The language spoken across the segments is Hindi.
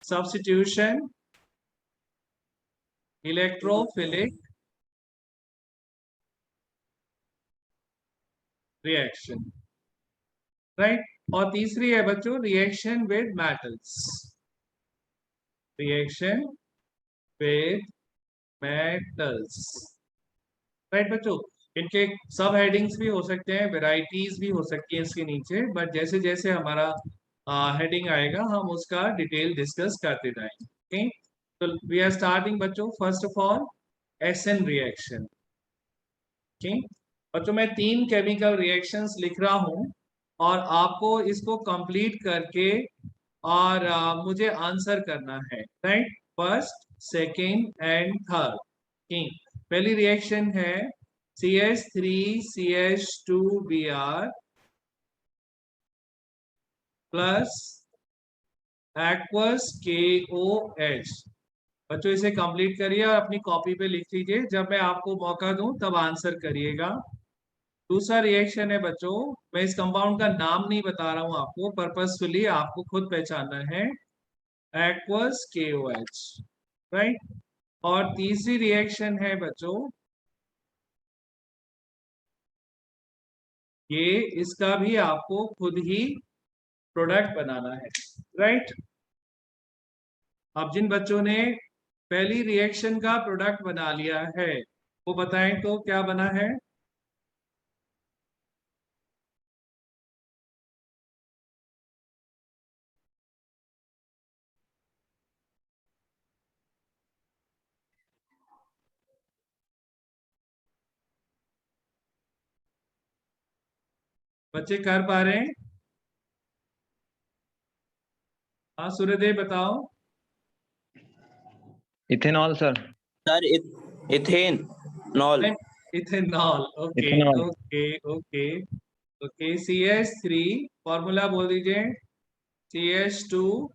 substitution, electrophilic reaction, right. और तीसरी है बच्चों reaction with metals, reaction with metals, right बच्चों। इनके सब हेडिंग्स भी हो सकते हैं, वेराइटीज भी हो सकती है इसके नीचे, बट जैसे जैसे हमारा हेडिंग आएगा हम उसका डिटेल डिस्कस करते जाएंगे। ओके, तो वी आर स्टार्टिंग बच्चों first of all SN reaction. Okay बच्चों, मैं 3 केमिकल रिएक्शंस लिख रहा हूं और आपको इसको कंप्लीट करके और मुझे आंसर करना है, right. First, second and third. पहली रिएक्शन है CH3CH2Br प्लस aqueous KOH। बच्चों इसे कंप्लीट करिए और अपनी कॉपी पे लिख लीजिए, जब मैं आपको मौका दूं तब आंसर करिएगा। दूसरा रिएक्शन है बच्चों, मैं इस कंपाउंड का नाम नहीं बता रहा हूं आपको, पर्पसफुली आपको खुद पहचानना है, aqueous KOH, राइट। और तीसरी रिएक्शन है बच्चों ये, इसका भी आपको खुद ही प्रोडक्ट बनाना है, राइट। अब जिन बच्चों ने पहली रिएक्शन का प्रोडक्ट बना लिया है वो बताएं तो क्या बना है। बच्चे कर पा रहे हैं? हाँ सूर्यदेव बताओ। Ethanol sir. Sir ethanol. Ethanol, okay ethanol. Okay okay okay. CH3 formula बोल दीजिए। CH2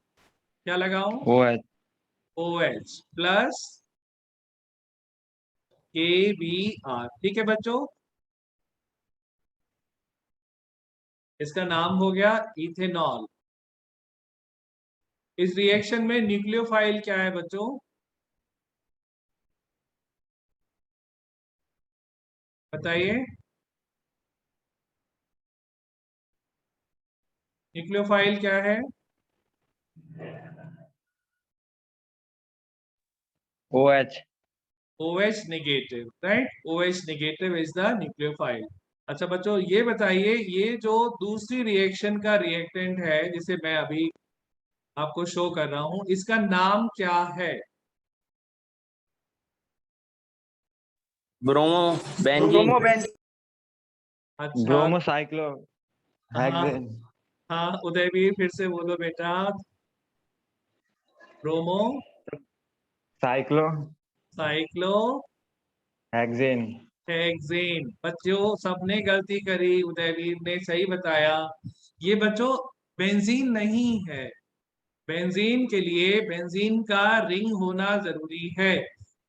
क्या लगाऊं? OH। OH plus KBr। ठीक है बच्चों, इसका नाम हो गया इथेनॉल। इस रिएक्शन में न्यूक्लियोफाइल क्या है बच्चों? बताइए, न्यूक्लियोफाइल क्या है? OH। OH negative, right. OH negative is the nucleophile. अच्छा बच्चों ये बताइए, ये जो दूसरी रिएक्शन का रिएक्टेंट है जिसे मैं अभी आपको शो कर रहा हूं, इसका नाम क्या है? ब्रोमोबेंजीन। अच्छा, ब्रोमोसाइक्लो हाँ हेक्सेन। हाँ उदयवीर फिर से बोलो बेटा। Bromo cyclo cyclo hexane. Hexane. बच्चों सबने गलती करी, उदयवीर ने सही बताया। ये बच्चों बेंजीन नहीं है। बेंजीन के लिए बेंजीन का रिंग होना जरूरी है।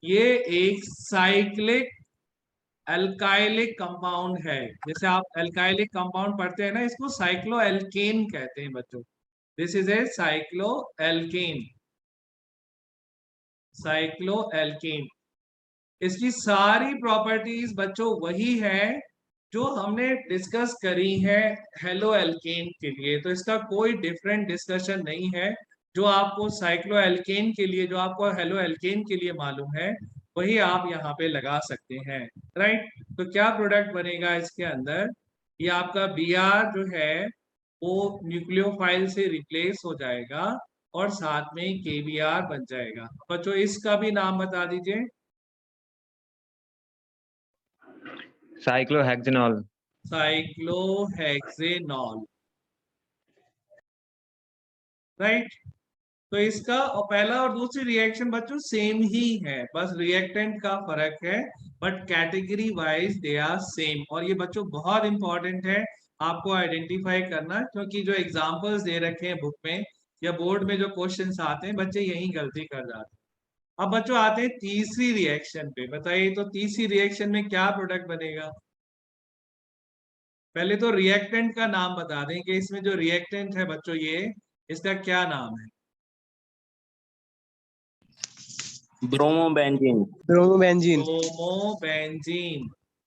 ये एक साइक्लिक अल्काइलिक कंपाउंड है। जैसे आप अल्काइलिक कंपाउंड पढ़ते हैं ना, इसको साइक्लो एल्केन कहते हैं बच्चों। This is a cycloalkene, cycloalkene. इसकी सारी प्रॉपर्टीज बच्चों वही है जो हमने डिस्कस करी है हेलो एल्केन के लिए, तो इसका कोई डिफरेंट डिस्कशन नहीं है। जो आपको साइक्लो एल्केन के लिए, जो आपको हेलो एल्केन के लिए मालूम है वही आप यहाँ पे लगा सकते हैं, राइट। तो क्या प्रोडक्ट बनेगा इसके अंदर? ये आपका Br जो है वो न्यूक्लियोफाइल से रिप्लेस हो जाएगा और साथ में KBr बन जाएगा। बच्चों इसका भी नाम बता दीजिए। साइक्लोहेक्सेनॉल। Cyclohexanol, right. तो इसका और पहला और दूसरी रिएक्शन बच्चों सेम ही है, बस रिएक्टेंट का फर्क है, but category wise they are same. और ये बच्चों बहुत इंपॉर्टेंट है आपको आइडेंटिफाई करना, क्योंकि जो एग्जांपल्स दे रखे हैं बुक में या बोर्ड में जो क्वेश्चंस आते हैं बच्चे यही गलती कर जाते हैं। अब बच्चों आते हैं तीसरी रिएक्शन पे। बताइए तो तीसरी रिएक्शन में क्या प्रोडक्ट बनेगा? पहले तो रिएक्टेंट का नाम बता दें कि इसमें जो रिएक्टेंट है बच्चों, ये इसका क्या नाम है? ब्रोमोबेंजीन। ब्रोमोबेंजीन।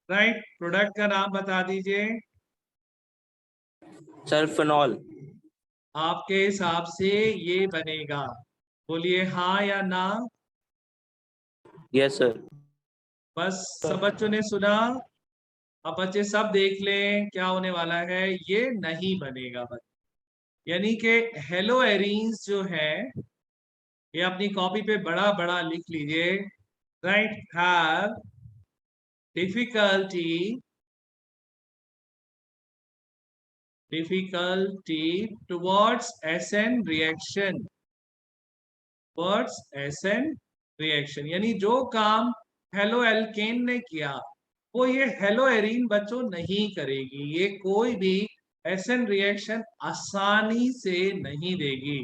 राइट। प्रोडक्ट का नाम बता दीजिए। सल्फेनॉल। आपके हिसाब से ये बनेगा? बोलिए हाँ या ना। Yes sir. बस सब बच्चों ने सुना? अब बच्चे सब देख लें क्या होने वाला है। ये नहीं बनेगा बच्चे, यानी कि हेलो एरीन्स जो है, ये अपनी कॉपी पे बड़ा बड़ा लिख लीजिए। Right. Have difficulty towards SN reaction, towards SN reaction, यानी जो काम हेलो एल्केन ने किया वो ये हेलो एरीन बच्चों नहीं करेगी। ये कोई भी SN रिएक्शन आसानी से नहीं देगी।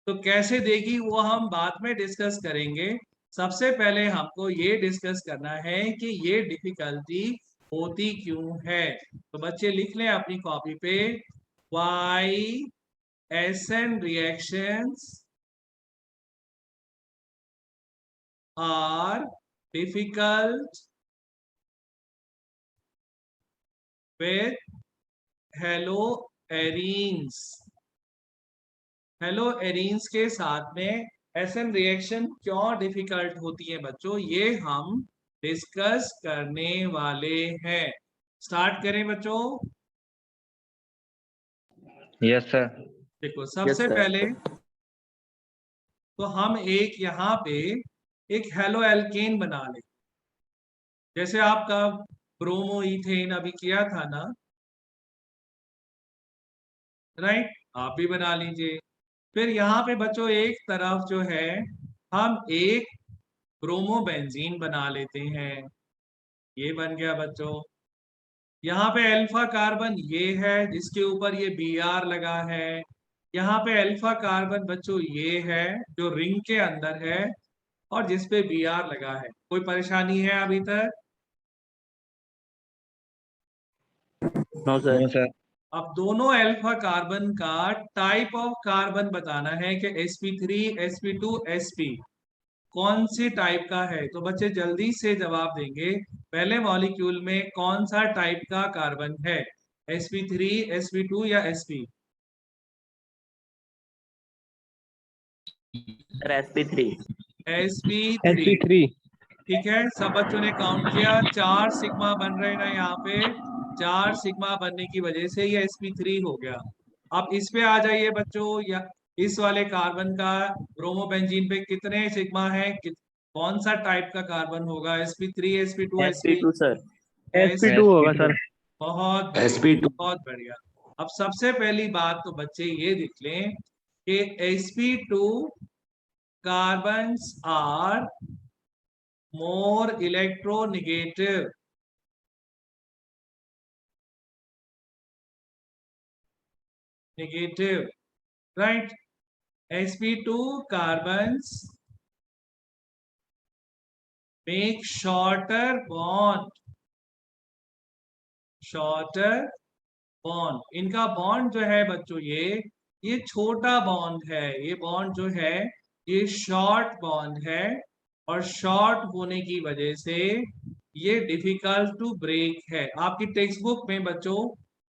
तो कैसे देगी वो हम बाद में डिस्कस करेंगे। सबसे पहले हमको ये डिस्कस करना है कि ये डिफिकल्टी होती क्यों है। तो बच्चे लिख लें अपनी कॉपी पे, why SN reactions are difficult with haloarenes। Haloarenes के साथ में एसएन रिएक्शन क्यों डिफिकल्ट होती है बच्चों, ये हम डिस्कस करने वाले हैं। स्टार्ट करें बच्चों। Yes sir. देखो यस सबसे सर। पहले तो हम एक यहाँ पे एक हेलो एल्केन बना लें। जैसे आपका ब्रोमो इथेन अभी किया था ना, राइट, आप भी बना लीजिए। फिर यहाँ पे बच्चों एक तरफ जो है हम एक ब्रोमोबेंजीन बना लेते हैं। ये बन गया बच्चों। यहाँ पे अल्फा कार्बन ये है जिसके ऊपर ये Br लगा है। यहाँ पे अल्फा कार्बन बच्चों ये है जो रिंग के अंदर है और जिसपे Br लगा है। कोई परेशानी है अभी तक? No sir. No sir. अब दोनों अल्फा कार्बन का टाइप ऑफ कार्बन बताना है कि sp3 sp2 sp कौन सी टाइप का है। तो बच्चे जल्दी से जवाब देंगे, पहले मॉलिक्यूल में कौन सा टाइप का कार्बन है, sp3 sp2 या sp? Sir sp3। sp3। ठीक है, सब बच्चों ने काउंट किया, 4 सिग्मा बन रहे हैं ना यहाँ पे। 4 सिग्मा बनने की वजह से ये sp3 हो गया। अब इस पे आ जाइए बच्चों, या इस वाले कार्बन का ब्रोमोबेंजीन पे कितने सिग्मा है, कौन सा टाइप का कार्बन होगा, sp3 sp2 sp? sp2 sir. sp2 होगा सर। बहुत बढ़िया, sp2। बहुत बढ़िया। अब सबसे पहली बात तो बच्चे ये देख लें कि sp2 carbons are more electronegative, negative, right? sp2 carbons make shorter bond, shorter bond। इनका बॉन्ड जो है बच्चों ये छोटा बॉन्ड है। ये बॉन्ड जो है ये शॉर्ट बॉन्ड है और शॉर्ट होने की वजह से ये डिफिकल्ट टू ब्रेक है। आपकी टेक्स्ट बुक में बच्चों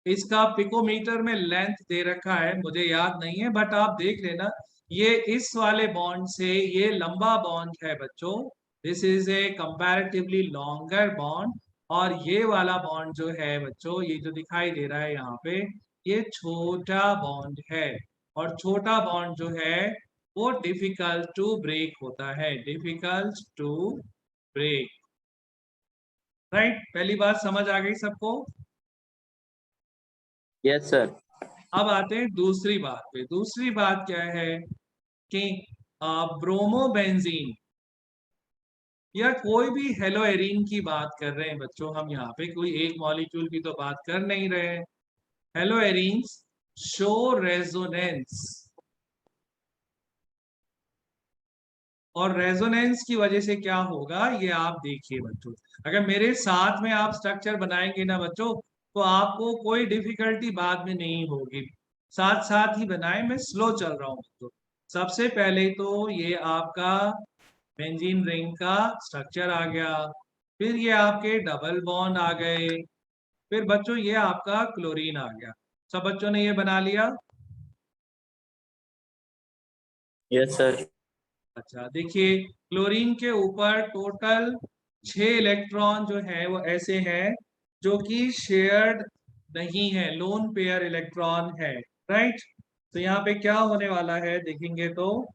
इसका पिकोमीटर में लेंथ दे रखा है, मुझे याद नहीं है, बट आप देख लेना। ये इस वाले बॉन्ड से ये लंबा बॉन्ड है बच्चों, this is A comparatively longer bond. और ये वाला बॉन्ड जो है बच्चों, ये जो दिखाई दे रहा है यहाँ पे, ये छोटा बॉन्ड है। और छोटा बॉन्ड जो है वो डिफिकल्ट टू ब्रेक होता है, डिफिकल्ट टू ब्रेक। राइट, पहली बात समझ आ गई सबको? Yes sir. अब आते हैं दूसरी बात पे। दूसरी बात क्या है कि ब्रोमोबेंजीन या कोई भी हेलोएरीन की बात कर रहे हैं बच्चों हम, यहाँ पे कोई एक मॉलिक्यूल की तो बात कर नहीं रहे हैं। हेलोएरीन्स शो रेजोनेंस, और रेजोनेंस की वजह से क्या होगा ये आप देखिए बच्चों। अगर मेरे साथ में आप स्ट्रक्चर बनाएंगे ना बच्चों, तो आपको कोई डिफिकल्टी बाद में नहीं होगी। साथ साथ ही बनाए, मैं स्लो चल रहा हूँ। तो सबसे पहले तो ये आपका बेंजीन रिंग का स्ट्रक्चर आ गया, फिर ये आपके डबल बॉन्ड आ गए, फिर बच्चों ये आपका क्लोरीन आ गया। सब बच्चों ने ये बना लिया? Yes sir. अच्छा, देखिए क्लोरीन के ऊपर टोटल 6 इलेक्ट्रॉन जो है वो ऐसे हैं जो कि शेयर्ड नहीं है, लोन पेयर इलेक्ट्रॉन है, राइट। तो यहाँ पे क्या होने वाला है देखेंगे तो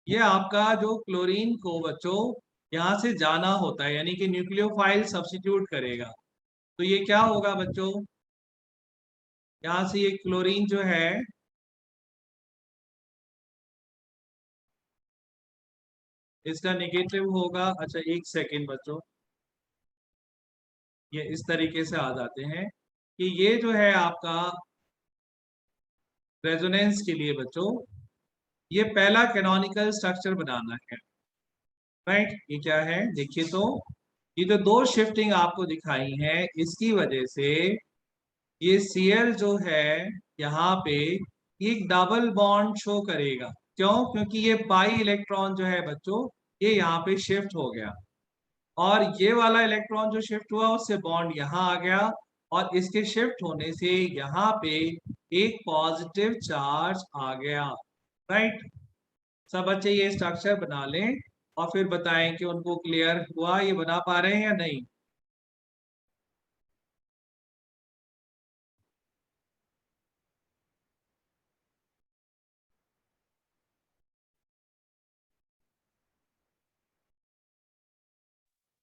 ये आपका जो क्लोरीन को बच्चों यहाँ से जाना होता है, यानी कि न्यूक्लियोफाइल सब्स्टिट्यूट करेगा। तो ये क्या होगा बच्चों, यहाँ से ये क्लोरीन जो है इसका नेगेटिव होगा। अच्छा एक सेकेंड बच्चों, ये इस तरीके से आ जाते हैं कि ये जो है आपका रेजोनेंस के लिए बच्चों ये पहला कैनोनिकल स्ट्रक्चर बनाना है, राइट। ये क्या है देखिए तो, ये जो दो शिफ्टिंग आपको दिखाई है इसकी वजह से ये Cl जो है यहाँ पे एक डबल बॉन्ड शो करेगा। क्यों? क्योंकि ये पाई इलेक्ट्रॉन जो है बच्चों ये यहाँ पे शिफ्ट हो गया, और ये वाला इलेक्ट्रॉन जो शिफ्ट हुआ उससे बॉन्ड यहाँ आ गया, और इसके शिफ्ट होने से यहाँ पे एक पॉजिटिव चार्ज आ गया, राइट। सब बच्चे ये स्ट्रक्चर बना लें और फिर बताएं कि उनको क्लियर हुआ, ये बना पा रहे हैं या नहीं।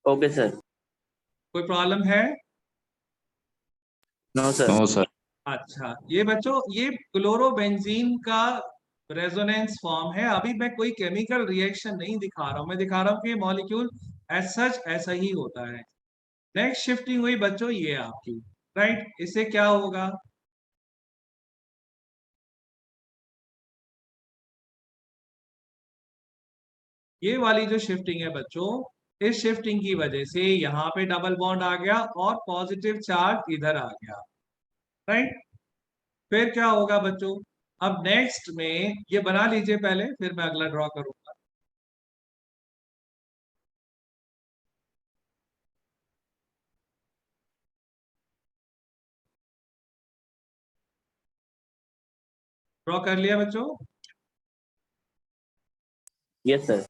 Okay sir. कोई प्रॉब्लम है? No sir. No sir. अच्छा, ये बच्चों ये क्लोरोबेंजीन का रेजोनेंस फॉर्म है। अभी मैं कोई केमिकल रिएक्शन नहीं दिखा रहा हूं, मैं दिखा रहा हूं कि मॉलिक्यूल एज सच ऐसा ही होता है। नेक्स्ट शिफ्टिंग हुई बच्चों ये आपकी, राइट। इससे क्या होगा, ये वाली जो शिफ्टिंग है बच्चों, इस शिफ्टिंग की वजह से यहाँ पे डबल बॉन्ड आ गया और पॉजिटिव चार्ज इधर आ गया, राइट। फिर क्या होगा बच्चों, अब नेक्स्ट में ये बना लीजिए पहले, फिर मैं अगला ड्रॉ करूंगा। ड्रॉ कर लिया बच्चों? Yes sir.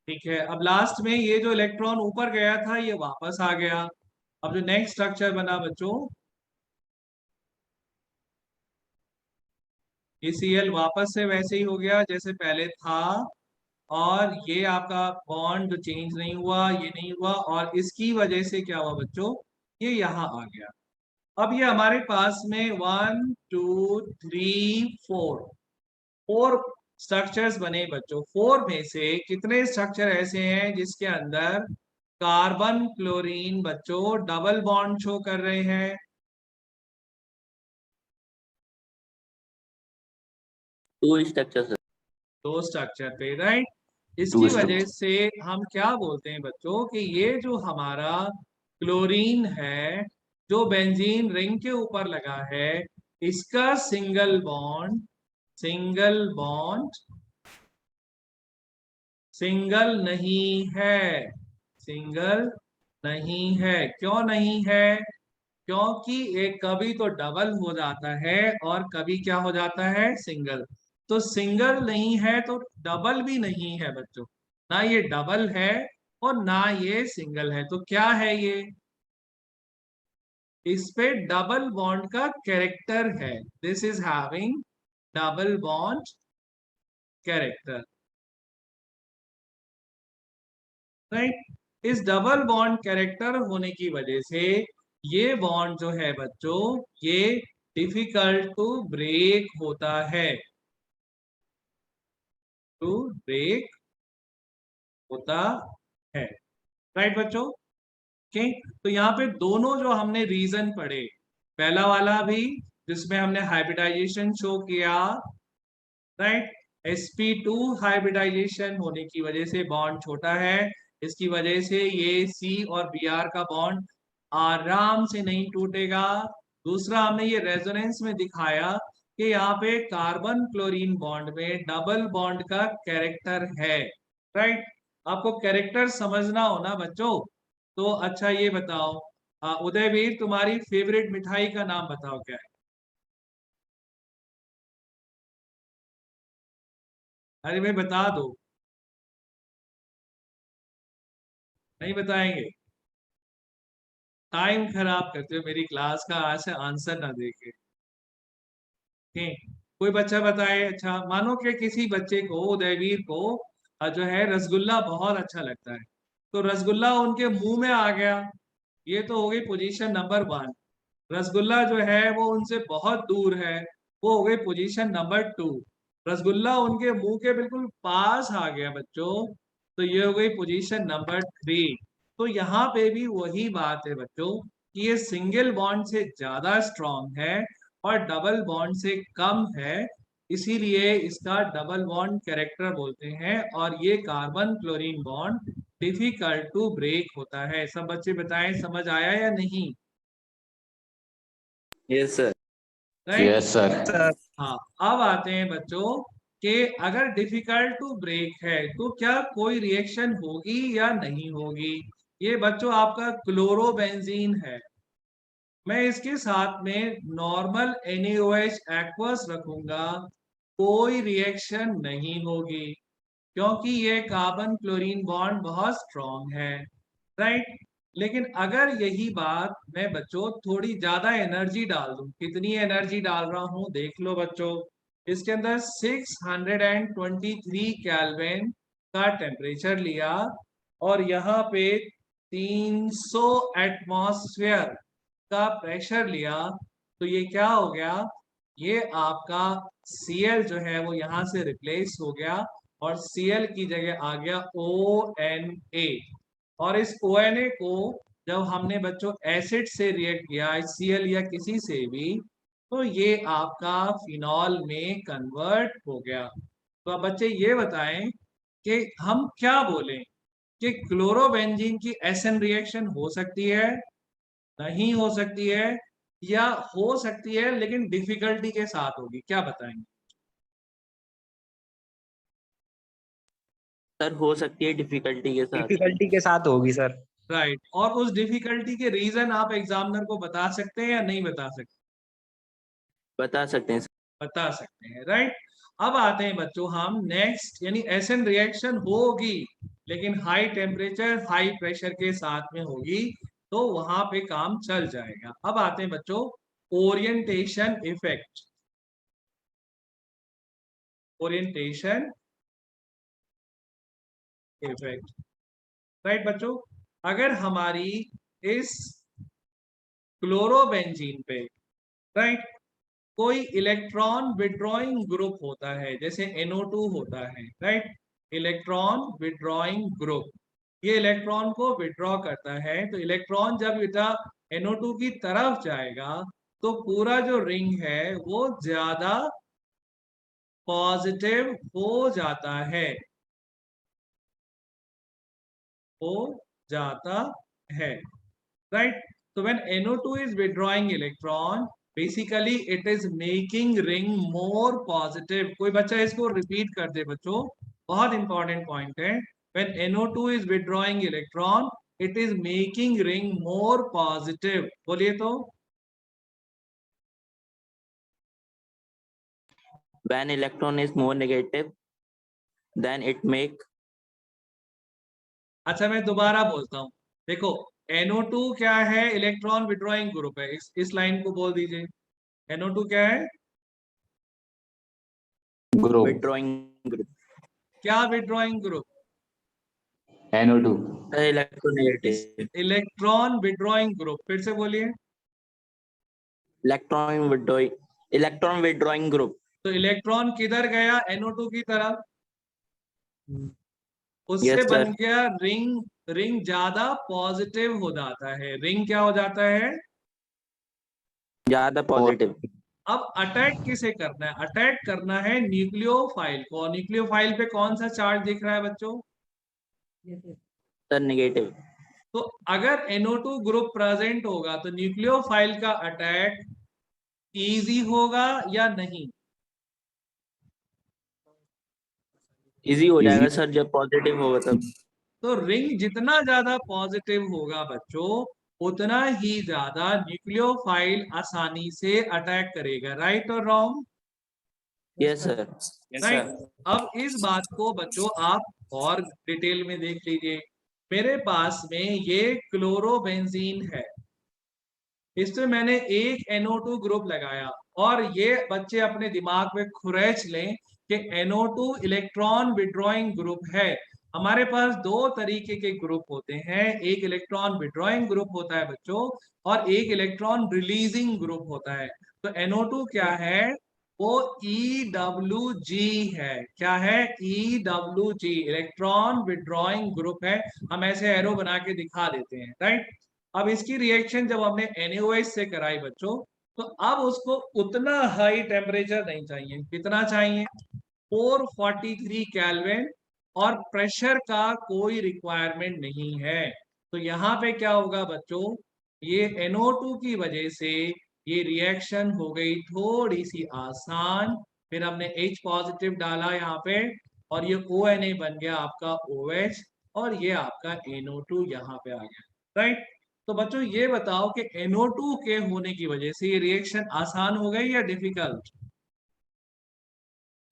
ठीक है, अब लास्ट में ये जो इलेक्ट्रॉन ऊपर गया था ये वापस आ गया। अब जो नेक्स्ट स्ट्रक्चर बना बच्चों, ये Cl वापस से वैसे ही हो गया जैसे पहले था, और ये आपका बॉन्ड चेंज नहीं हुआ, ये नहीं हुआ, और इसकी वजह से क्या हुआ बच्चों, ये यहाँ आ गया। अब ये हमारे पास में 1 2 3 4 4 स्ट्रक्चर्स बने बच्चों। 4 में से कितने स्ट्रक्चर ऐसे हैं जिसके अंदर कार्बन क्लोरीन बच्चों डबल बॉन्ड शो कर रहे हैं? 2 स्ट्रक्चर सर। 2 स्ट्रक्चर पे, राइट। टू इसकी वजह स्ट्रक्चर। से हम क्या बोलते हैं बच्चों कि ये जो हमारा क्लोरीन है जो बेंजीन रिंग के ऊपर लगा है, इसका सिंगल बॉन्ड सिंगल नहीं है, सिंगल नहीं है। क्यों नहीं है? क्योंकि एक कभी तो डबल हो जाता है और कभी क्या हो जाता है, सिंगल। तो सिंगल नहीं है तो डबल भी नहीं है बच्चों, ना ये डबल है और ना ये सिंगल है। तो क्या है ये? इस पे डबल बॉन्ड का कैरेक्टर है। This is having double bond character, right. इस डबल बॉन्ड कैरेक्टर होने की वजह से ये बॉन्ड जो है बच्चों ये डिफिकल्ट टू ब्रेक होता है, टू ब्रेक होता है, राइट बच्चों। ठीक, तो यहाँ पे दोनों जो हमने रीजन पढ़े, पहला वाला भी जिसमें हमने हाइब्रिडाइजेशन शो किया, राइट, sp2 हाइब्रिडाइजेशन होने की वजह से बॉन्ड छोटा है, इसकी वजह से ये C और Br का बॉन्ड आराम से नहीं टूटेगा। दूसरा, हमने ये रेजोनेंस में दिखाया कि यहाँ पे कार्बन क्लोरीन बॉन्ड में डबल बॉन्ड का कैरेक्टर है, राइट। आपको कैरेक्टर समझना हो ना बच्चों, तो अच्छा ये बताओ, उदयवीर तुम्हारी फेवरेट मिठाई का नाम बताओ क्या है? अरे भाई बता दो। नहीं बताएंगे? टाइम खराब करते हो मेरी क्लास का, आज से आंसर ना देके। ठीक, कोई बच्चा बताए। अच्छा, मानो कि किसी बच्चे को, उदयवीर को जो है रसगुल्ला बहुत अच्छा लगता है, तो रसगुल्ला उनके मुंह में आ गया, ये तो हो गई पोजीशन नंबर 1। रसगुल्ला जो है वो उनसे बहुत दूर है, वो हो गई पोजीशन नंबर 2। रसगुल्ला उनके मुंह के बिल्कुल पास आ गया बच्चों, तो ये हो गई पोजीशन नंबर 3। तो यहाँ पे भी वही बात है बच्चों कि ये सिंगल बॉन्ड से ज्यादा स्ट्रॉन्ग है और डबल बॉन्ड से कम है, इसीलिए इसका डबल बॉन्ड कैरेक्टर बोलते हैं, और ये carbon chlorine bond difficult to break होता है। सब बच्चे बताएं, समझ आया या नहीं? Yes sir. Right. Yes sir. हाँ, अब आते हैं बच्चों कि अगर डिफिकल्ट टू ब्रेक है तो क्या कोई रिएक्शन होगी या नहीं होगी। ये बच्चों आपका क्लोरोबेंजीन है, मैं इसके साथ में नॉर्मल NaOH एक्वस रखूंगा, कोई रिएक्शन नहीं होगी, क्योंकि ये कार्बन क्लोरीन बॉन्ड बहुत स्ट्रॉन्ग है, राइट। लेकिन अगर यही बात मैं बच्चों थोड़ी ज्यादा एनर्जी डाल दूं, कितनी एनर्जी डाल रहा हूं देख लो बच्चों, इसके अंदर 623 केल्विन का टेम्परेचर लिया और यहाँ पे 300 एटमॉस्फेयर का प्रेशर लिया, तो ये क्या हो गया, ये आपका Cl जो है वो यहां से रिप्लेस हो गया और Cl की जगह आ गया ONA। और इस ONA को जब हमने बच्चों एसिड से रिएक्ट किया, Cl या किसी से भी, तो ये आपका फिनॉल में कन्वर्ट हो गया। तो अब बच्चे ये बताएं कि हम क्या बोलें कि क्लोरोबेंजीन की एसएन रिएक्शन हो सकती है, नहीं हो सकती है, या हो सकती है लेकिन डिफिकल्टी के साथ होगी, क्या बताएंगे? सर हो सकती है डिफिकल्टी के साथ। डिफिकल्टी के साथ होगी सर। राइट, और उस डिफिकल्टी के रीजन आप एग्जामिनर को बता सकते हैं या नहीं बता सकते? बता सकते हैं सर। बता सकते हैं, राइट। अब आते हैं बच्चों हम नेक्स्ट, यानी एसएन रिएक्शन होगी लेकिन हाई टेम्परेचर हाई प्रेशर के साथ में होगी, तो वहां पे काम चल जाएगा। अब आते हैं बच्चों orientation effect. Orientation effect, right बच्चों, अगर हमारी इस क्लोरोबेंजीन पे, राइट, कोई इलेक्ट्रॉन विड्रॉइंग ग्रुप होता है, जैसे NO2 होता है, राइट, इलेक्ट्रॉन विड्रॉइंग ग्रुप, ये इलेक्ट्रॉन को विड्रॉ करता है, तो इलेक्ट्रॉन जब बेटा NO2 की तरफ जाएगा तो पूरा जो रिंग है वो ज्यादा पॉजिटिव हो जाता है, हो जाता है, right? So when NO2 is withdrawing electron, basically it is making ring more positive। कोई बच्चा इसको रिपीट कर दे बच्चों, बहुत इंपॉर्टेंट पॉइंट है। When NO2 is withdrawing electron, it is making ring more positive। बोलिए तो। When electron is more negative, then it make। अच्छा मैं दोबारा बोलता हूँ, देखो NO2 क्या है, इलेक्ट्रॉन विड्रॉइंग ग्रुप है, इस लाइन को बोल दीजिए। NO2 क्या है? Group withdrawing group. क्या withdrawing group? NO2 electronegative. Electron withdrawing group, फिर से बोलिए। Electron withdrawing group. तो इलेक्ट्रॉन किधर गया? NO2 की तरफ, उससे यस बन सर। गया रिंग, रिंग ज्यादा पॉजिटिव हो जाता है, रिंग क्या हो जाता है? ज्यादा पॉजिटिव। अब अटैक किसे करना है? अटैक करना है न्यूक्लियोफाइल को। न्यूक्लियोफाइल पे कौन सा चार्ज दिख रहा है बच्चों? Sir negative. तो अगर NO2 ग्रुप प्रेजेंट होगा तो न्यूक्लियोफाइल का अटैक इजी होगा या नहीं? इजी हो जाएगा Easy. सर जब पॉजिटिव होगा तब। तो रिंग जितना ज्यादा पॉजिटिव होगा बच्चों, उतना ही ज्यादा न्यूक्लियोफाइल आसानी से अटैक करेगा। राइट और रॉन्ग? Yes sir. राइट। अब इस बात को बच्चों आप और डिटेल में देख लीजिए। मेरे पास में ये क्लोरोबेंजीन है, इसमें मैंने एक NO2 ग्रुप लगाया, और ये बच्चे अपने दिमाग में खुरेच लें कि NO2 इलेक्ट्रॉन विड्रॉइंग ग्रुप है। हमारे पास दो तरीके के ग्रुप होते हैं, एक इलेक्ट्रॉन विड्रॉइंग ग्रुप होता है बच्चों, और एक इलेक्ट्रॉन रिलीजिंग ग्रुप होता है। तो NO2 क्या है? वो EWG है। क्या है? EWG, इलेक्ट्रॉन विड्रॉइंग ग्रुप है। हम ऐसे एरो बना के दिखा देते हैं, राइट। अब इसकी रिएक्शन जब हमने NaOH से कराई बच्चों, तो अब उसको उतना हाई टेम्परेचर नहीं चाहिए। कितना चाहिए? 443 केल्विन, और प्रेशर का कोई रिक्वायरमेंट नहीं है। तो यहाँ पे क्या होगा बच्चों, ये NO2 की वजह से ये रिएक्शन हो गई थोड़ी सी आसान। फिर हमने H पॉजिटिव डाला यहाँ पे, और ये ONA बन गया आपका OH, और ये आपका NO2 यहाँ पे आ गया, राइट। तो बच्चों ये बताओ कि NO2 के होने की वजह से ये रिएक्शन आसान हो गई या डिफिकल्ट?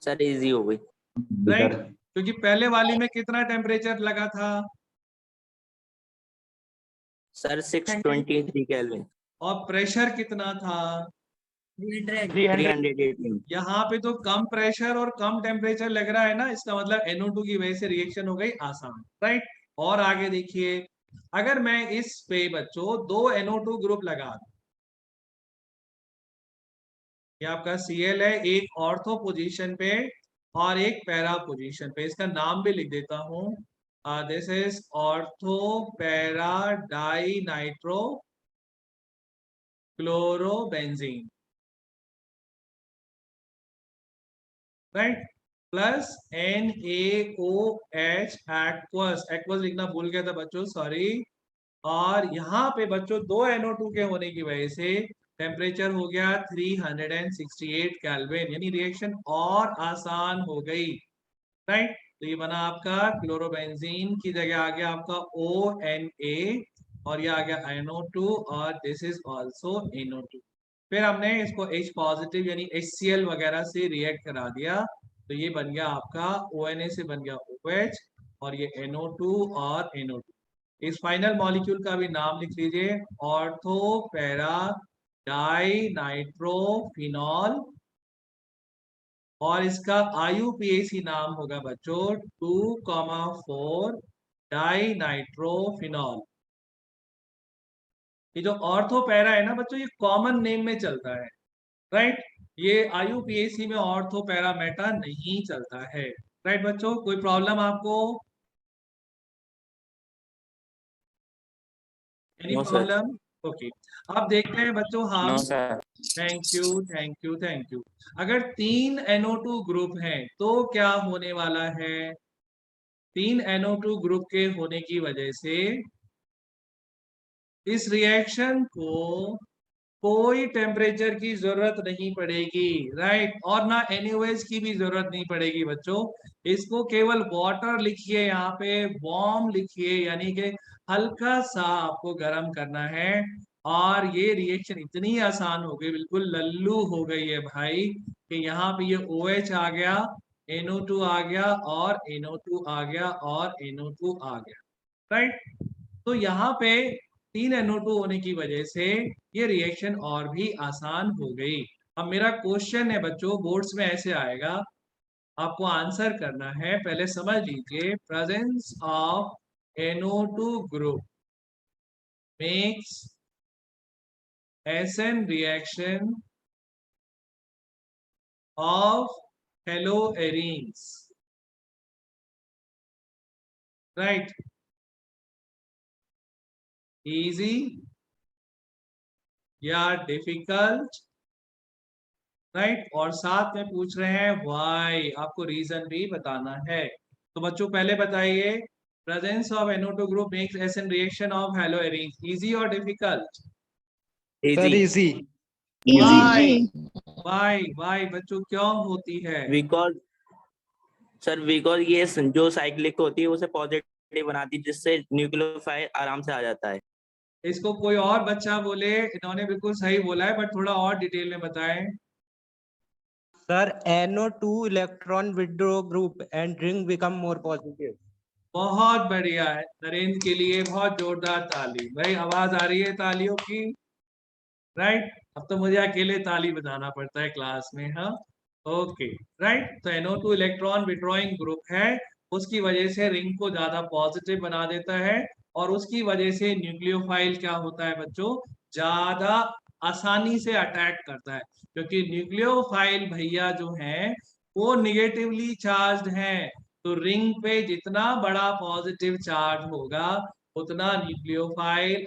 सर इजी हो गई। Right, Sir. क्योंकि पहले वाली में कितना टेम्परेचर लगा था? Sir 623 kelvin. और प्रेशर कितना था? 300। 318। यहाँ पे तो कम प्रेशर और कम टेम्परेचर लग रहा है ना, इसका मतलब NO2 की वजह से रिएक्शन हो गई आसान, राइट। और आगे देखिए, अगर मैं इस पे बच्चों दो NO2 ग्रुप लगा दूं, ये आपका Cl है, एक ऑर्थो पोजीशन पे और एक पैरा पोजीशन पे। इसका नाम भी लिख देता हूं, this is ortho para dinitro chlorobenzene, right. Plus NaOH aqueous, aqueous लिखना भूल गया था बच्चों, सॉरी। और यहाँ पे बच्चों दो NO2 के होने की वजह से टेम्परेचर हो गया 368 केल्विन, यानी रिएक्शन और आसान हो गई, राइट। तो ये बना आपका क्लोरोबेंजीन, की जगह आ गया आपका ONA, और ये आ गया NO2, और दिस इज ऑल्सो NO2। फिर हमने इसको H पॉजिटिव यानी HCl वगैरह से रिएक्ट करा दिया, तो ये बन गया आपका ONA से बन गया OH, और ये NO2 और NO2। इस फाइनल मॉलिक्यूल का भी नाम लिख लीजिए, ऑर्थो पैरा डाई नाइट्रोफिनॉल, और इसका IUPAC नाम होगा बच्चों 2,4 डाई नाइट्रोफिनॉल। ये जो ऑर्थो पैरा है ना बच्चों, ये कॉमन नेम में चलता है, राइट। ये IUPAC में ऑर्थो पैरा मेटा नहीं चलता है, राइट बच्चों। कोई प्रॉब्लम आपको? Any no sir. Problem? Okay. अब देखते हैं बच्चों नो हम, sir. Thank you thank you thank you. अगर तीन NO2 ग्रुप हैं तो क्या होने वाला है? तीन NO2 ग्रुप के होने की वजह से इस रिएक्शन को कोई टेम्परेचर की जरूरत नहीं पड़ेगी, राइट। और ना NaOH की भी जरूरत नहीं पड़ेगी बच्चों। इसको केवल वाटर लिखिए, यहाँ पे वार्म लिखिए, यानी कि हल्का सा आपको गर्म करना है, और ये रिएक्शन इतनी आसान हो गई, बिल्कुल लल्लू हो गई है भाई, कि यहाँ पे ये OH आ गया, NO2 आ गया, और NO2 आ गया, और NO2 आ गया, राइट। तो यहाँ पे तीन NO2 होने की वजह से ये रिएक्शन और भी आसान हो गई। अब मेरा क्वेश्चन है बच्चों, बोर्ड्स में ऐसे आएगा, आपको आंसर करना है। पहले समझ लीजिए, presence of NO2 group makes SN reaction of haloarenes, right, easy या डिफिकल्ट? राइट, और साथ में पूछ रहे हैं व्हाई, आपको रीजन भी बताना है। तो बच्चों पहले बताइए, presence of NO2 group makes acid reaction of haloarene easy और difficult? Sir easy easy. Why why बच्चों क्यों होती है? बिकॉज सर बिकॉज ये जो साइक्लिक होती है उसे पॉजिटिव बनाती है जिससे न्यूक्लियोफाइल आराम से आ जाता है। इसको कोई और बच्चा बोले, इन्होंने बिल्कुल सही बोला है बट थोड़ा और डिटेल में बताएं। Sir NO2 electron withdraw group and ring become more positive. बहुत बढ़िया है, नरेंद्र के लिए बहुत जोरदार ताली। भाई आवाज आ रही है तालियों की? राइट, अब तो मुझे अकेले ताली बजाना पड़ता है क्लास में। हाँ, ओके, राइट। तो NO2 इलेक्ट्रॉन विड्रॉइंग ग्रुप है, उसकी वजह से रिंग को ज्यादा पॉजिटिव बना देता है, और उसकी वजह से न्यूक्लियोफाइल क्या होता है बच्चों, ज्यादा आसानी से अटैक करता है, क्योंकि न्यूक्लियोफाइल भैया जो हैं वो निगेटिवली चार्ज हैं। तो रिंग पे जितना बड़ा पॉजिटिव चार्ज होगा उतना न्यूक्लियोफाइल